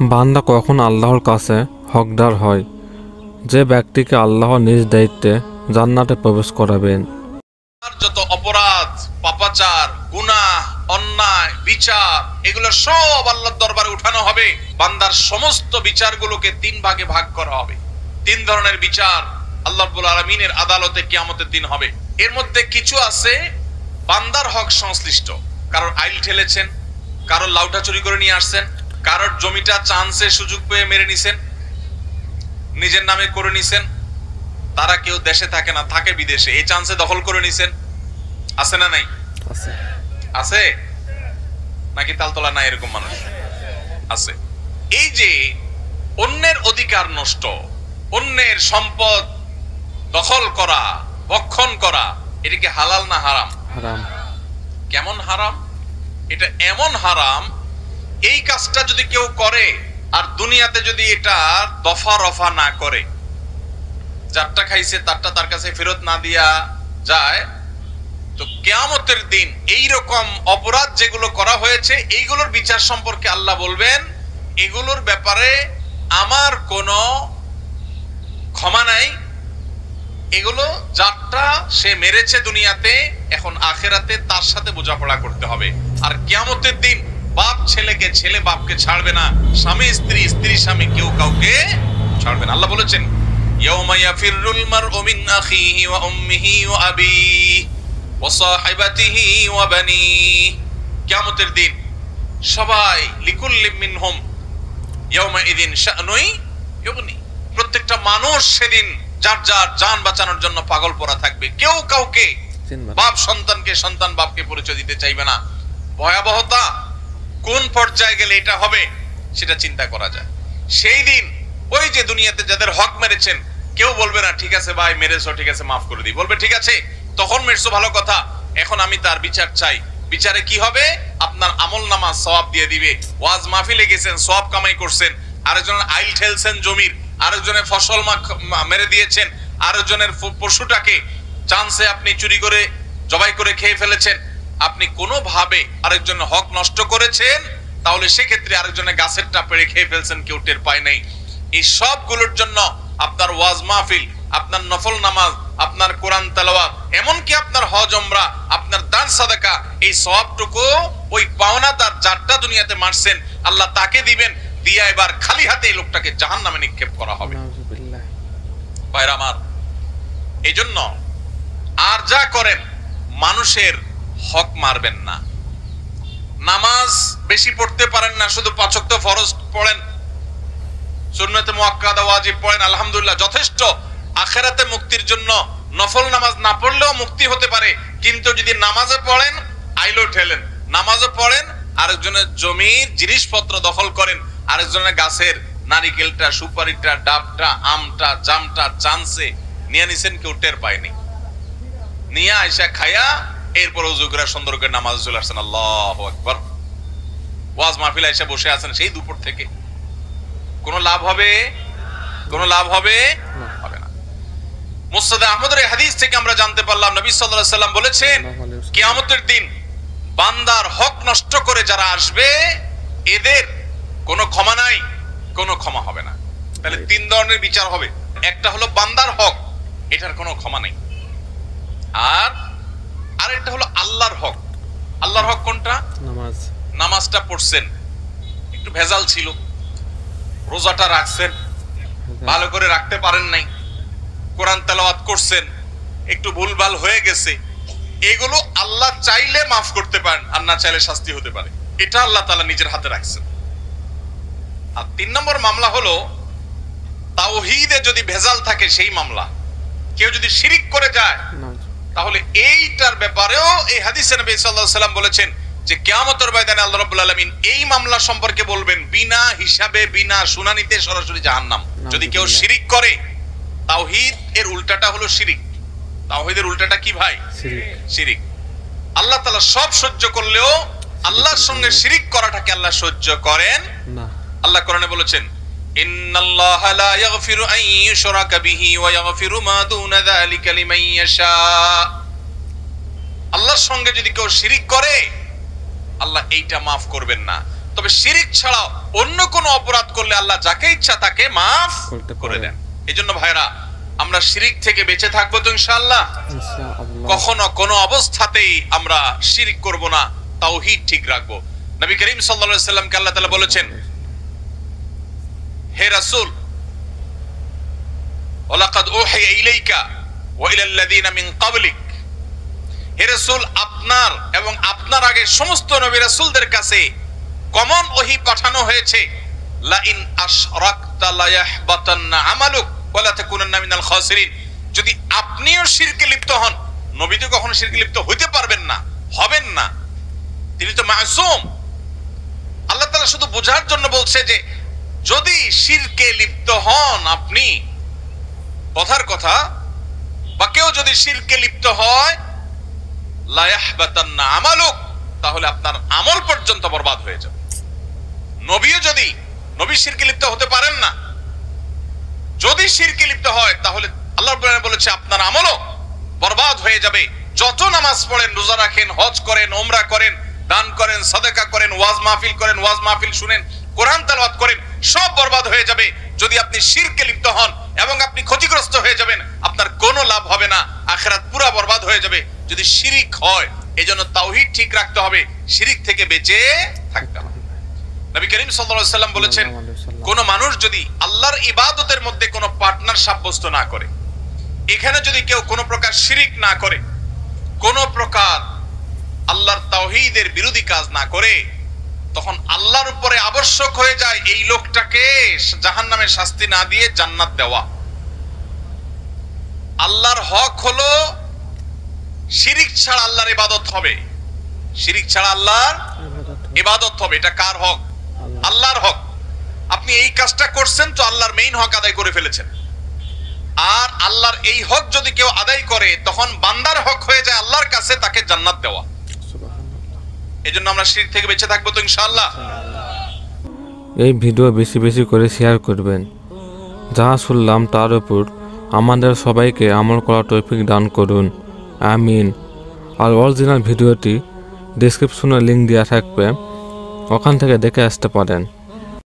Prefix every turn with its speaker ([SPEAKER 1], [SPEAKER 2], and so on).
[SPEAKER 1] বান্দা কখন আল্লাহর কাছে হকদার হয়? যে ব্যক্তিকে আল্লাহ নিজ দায়িত্বে জান্নাতে প্রবেশ করাবেন।
[SPEAKER 2] যত অপরাধ, পাপাচার, গুনাহ, অন্যায়, বিচার, এগুলো সব আল্লাহর দরবারে উঠানো হবে। বান্দার সমস্ত বিচারগুলোকে তিন ভাগে ভাগ করা হবে। তিন ধরনের বিচার আল্লাহ রাব্বুল আলামিনের আদালতে কিয়ামতের দিন হবে। এর মধ্যে কিছু আছে বান্দার হক সংশ্লিষ্ট। কারোর আইল ঠেলেছেন, কারোর লাউটা চুরি করে নিয়ে আসছেন, কারোর জমিটা চান্সে সুযোগ পেয়ে মেরে নিছেন, নিজের নামে করে নিছেন। তারা কেউ দেশে থাকে না, থাকে বিদেশে, এই চান্সে দখল করে নিছেন। আছে না নাই? আছে নাকি তালতলা নাই? এরকম মানুষ আছে। এই যে অন্যের অধিকার নষ্ট, অন্যের সম্পদ দখল করা, ভক্ষণ করা, এটা কি হালাল না হারাম?
[SPEAKER 1] হারাম।
[SPEAKER 2] কেমন হারাম? এটা এমন হারাম, এই কাজটা যদি কেউ করে আর দুনিয়াতে যদি এটা দফা রফা না করে, যারটা খাইছে তারটা তার কাছে ফেরত না দিয়া যায়, তো কিয়ামতের দিন এই রকম অপরাধ যেগুলো করা হয়েছে এইগুলোর বিচার সম্পর্কে আল্লাহ বলবেন, এগুলোর ব্যাপারে আমার কোনো ক্ষমা নাই। এগুলো যারটা সে মেরেছে দুনিয়াতে, এখন আখেরাতে তার সাথে বোঝাপড়া করতে হবে। আর কিয়ামতের দিন বাপ ছেলেকে, ছেলে বাপকে ছাড়বে না, স্বামী স্ত্রী, স্ত্রী স্বামী, কেউ কাউকে ছাড়বে না। আল্লাহ বলেছেন ইয়াউমা ইয়াফিরুল মারউ মিন আখিহি ওয়া উম্মিহি ওয়া আবিহি ওয়া সাহিবাতিহি ওয়া বানিহি। কিয়ামতের দিন সবাই লিকুল্লি মিনহুম ইয়াউমা ইদিন শানুই ইউগনি। প্রত্যেকটা মানুষ সেদিন যার যার জান বাঁচানোর জন্য পাগল পড়া থাকবে। কেউ কাউকে, বাপ সন্তানকে, সন্তান বাপকে পরিচয় দিতে চাইবে না। ভয়াবহতা কোন পর্যায়ে গেলে এটা হবে সেটা চিন্তা করা যায়। সেই দিন ওই যে দুনিয়াতে যাদের হক মেরেছেন, কেউ বলবে না ঠিক আছে ভাই মেরেছো, ঠিক আছে মাফ করে দিই। বলবে ঠিক আছে তখন মেরেছো ভালো কথা, এখন আমি তার বিচার চাই। বিচারে কি হবে? আপনার আমল নামা সওয়াব দিয়ে দিবে। ওয়াজ মাহফিলে গেছেন, সওয়াব কামাই করছেন, আরেকজনের আইল ঠেলছেন জমির, আরেকজনের ফসল মেরে দিয়েছেন, আরেকজনের পশুটাকে চান্সে আপনি চুরি করে জবাই করে খেয়ে ফেলেছেন, আপনি কোনোভাবে আরেকজনের হক নষ্ট করেছেন, তাহলে সেক্ষেত্রে আরেকজনের গাছেরটা পেড়ে খেয়ে ফেলছেন, কেউ টের পায় নাই। এই সবগুলোর জন্য আপনার ওয়াজ মাহফিল, আপনার নফল নামাজ, আপনার কোরআন তেলাওয়াত, এমনকি আপনার হজ উমরা, আপনার দান সাদাকা, এই সওয়াবটুকু ওই পাওনাদার যারটা দুনিয়াতে মারছেন আল্লাহ তাকে দিবেন। দিয়া এবার খালি হাতে এই লোকটাকে জাহান্নামে নিক্ষেপ করা হবে। ভাইরা আমার, এই জন্য আর যা করেন মানুষের হক মারবেন না। নামাজ বেশি পড়তে পারেন না, শুধু 5 ওয়াক্ত ফরজ পড়েন, সুন্নতে মুআক্কাদা ওয়াজিব পড়েন, আলহামদুলিল্লাহ যথেষ্ট। আখিরাতে মুক্তির জন্য নফল নামাজ না পড়লেও মুক্তি হতে পারে। কিন্তু যদি নামাজে পড়েন, আইলো ঠেলেন, নামাজে পড়েন, আরেকজনের জমির জিনিসপত্র দখল করেন, আরেকজনের গাছের নারিকেলটা, সুপারিটা, ডাবটা, আমটা, জামটা চান্সে নিয়ে নিছেন, কেউ টের পায়নি, নিয়ে আইসা খায়া এরপর ওযু করে সুন্দর করে নামাজে চলে আসছেন। আল্লাহু আকবার। ওয়াজ মাহফিলে এসে বসে আছেন সেই দুপুর থেকে, কোন লাভ হবে? কোন লাভ হবে? হবে না। মুসনাদে আহমদের হাদিস থেকে আমরা জানতে পারলাম নবী সাল্লাল্লাহু আলাইহি সাল্লাম বলেছেন কিয়ামতের দিন বান্দার হক নষ্ট করে যারা আসবে এদের কোনো ক্ষমা নাই, কোনো ক্ষমা হবে না। তাহলে 3 ধরনের বিচার হবে। একটা হলো বান্দার হক, এটার কোনো ক্ষমা নেই। আর আরেকটা হলো আল্লাহর হক। আল্লাহর হক কোনটা? নামাজ। নামাজটা পড়ছেন, একটু ভেজাল ছিল, রোজাটা রাখছেন, ভালো করে রাখতে পারেন নাই, কোরআন তেলাওয়াত করছেন, একটু ভুলভাল হয়ে গেছে, এগুলো আল্লাহ চাইলে মাফ করতে পারেন, আর না চাইলে শাস্তি হতে পারে। এটা আল্লাহ তাআলা নিজের হাতে রাখছেন। আর 3 নম্বর মামলা হলো তাওহীদে যদি ভেজাল থাকে সেই মামলা। কেউ যদি শিরিক করে যায় তাহলে এইটার ব্যাপারেও এই হাদিসে নবী সাল্লাল্লাহু আলাইহি ওয়াসাল্লাম বলেছেন যে কিয়ামতের ময়দানে আল্লাহ রাব্বুল আলামিন এই মামলা সম্পর্কে বলবেন বিনা হিসাবে, বিনা শুনানিতে সরাসরি জাহান্নাম। যদি কেউ শিরিক করে, তাওহীদ এর উল্টাটা হলো শিরিক। তাওহীদের উল্টাটা কি ভাই? শিরিক। আল্লাহ তাআলা সব সহ্য করলেও আল্লাহর সঙ্গে শিরিক করাটাকে আল্লাহ সহ্য করেন না। আল্লাহ কোরআনে বলেছেন ইন্নাল্লাহা লা ইয়াগফিরু আন ইউশরাকা বিহি ওয়া ইয়াগফিরু মা দুনা যালিকা লিমান ইয়াশা। আল্লাহর সঙ্গে যদি কেউ শিরিক করে আল্লাহ এইটা মাফ করবেন না। তবে শিরিক ছাড়া অন্য কোন অপরাধ আল্লাহ যাকে ইচ্ছা তাকে মাফ
[SPEAKER 1] করতে
[SPEAKER 2] করে
[SPEAKER 1] পারেন।
[SPEAKER 2] দেন। এজন্য ভাইরা আমরা শিরিক থেকে বেঁচে থাকবো তো ইনশাআল্লাহ।
[SPEAKER 1] ইনশাআল্লাহ।
[SPEAKER 2] কখনো কোনো অবস্থাতেই আমরা শিরিক করব না, তাওহীদ ঠিক রাখবো। নবী করিম সাল্লাল্লাহু আলাইহি সাল্লামকে আল্লাহ তাআলা বলেছেন, হে রাসূল, ওয়ালাকাদ উহিয়া ইলাইকা ওয়া ইলাল লাযিনা মিন ক্বাবলিক, হে রাসূল আপনার এবং আপনার আগে সমস্ত নবী রাসূলদের কাছে কমন ওহী পাঠানো হয়েছে, লা ইন আশরাকতা লা ইয়াহবাতান্না আমালুক ওয়া লা তাকুনান্না মিনাল খাসিরিন। যদি আপনিও শিরকে লিপ্ত হন, নবী তো কখনো শিরকে লিপ্ত হইতে পারবেন না, হবেন না, তিনি তো মাসুম। আল্লাহ তাআলা শুধু বোঝার জন্য বলছে যে যদি শিরকে লিপ্ত হন আপনি, কথার কথা, বা কেউ যদি শিরকে লিপ্ত হয়, লা ইয়াহবাতান্না আমালুক, তাহলে আপনার আমল পর্যন্ত বরবাদ হয়ে যাবে। নবীও যদি নবী শিরকে লিপ্ত হতে পারেন না, যদি শিরকে লিপ্ত হয় তাহলে আল্লাহ রাব্বুল আলামিন বলেছে আপনার আমলও বরবাদ হয়ে যাবে। যত নামাজ পড়েন, রোজা রাখেন, হজ করেন, উমরা করেন, দান করেন, সাদাকা করেন, ওয়াজ মাহফিল করেন, ওয়াজ মাহফিল শুনেন, কোরআন তেলাওয়াত করেন, সব বরবাদ হয়ে যাবে যদি আপনি শিরকে লিপ্ত হন, এবং আপনি ক্ষতিগ্রস্ত হয়ে যাবেন, আপনার কোনো লাভ হবে না, আখিরাত পুরো বরবাদ হয়ে যাবে যদি শিরিক হয়। এজন্য তাওহীদ ঠিক রাখতে হবে, শিরিক থেকে বেঁচে থাকতে হবে। নবী করিম সাল্লাল্লাহু আলাইহি সাল্লাম বলেছেন, কোন মানুষ যদি আল্লাহর ইবাদতের মধ্যে কোনো পার্টনার সাব্যস্ত না করে, এখানে যদি কেউ কোনো প্রকার শিরিক না করে, কোনো প্রকার আল্লাহর তাওহীদের বিরোধী কাজ না করে, তখন আল্লাহর উপরে আবশ্যক হয়ে যায় এই লোকটাকে জাহান্নামের শাস্তি না দিয়ে জান্নাত দেওয়া। আল্লাহর হক হলো শিরিক ছাড়া আল্লাহর ইবাদত হবে, শিরিক ছাড়া আল্লাহর ইবাদত হবে। এটা কার হক? আল্লাহর হক। আপনি এই কাজটা করছেন তো আল্লাহর মেইন হক আদায় করে ফেলেছেন। আর আল্লাহর এই হক যদি কেউ আদায় করে, তখন বান্দার হক হয়ে যায় আল্লাহর কাছে তাকে জান্নাত দেওয়া। এজন্য আমরা শিরক থেকে বেঁচে থাকবো তো ইনশাআল্লাহ।
[SPEAKER 1] এই ভিডিও বেশি বেশি করে শেয়ার করবেন। যাহা শুনলাম তার উপর আমাদের সবাইকে আমল করার তৌফিক দান করুন, আমিন। আর অরিজিনাল ভিডিওটি ডেসক্রিপশনে লিংক দেওয়া থাকবে, ওখান থেকে দেখে আসতে পারেন।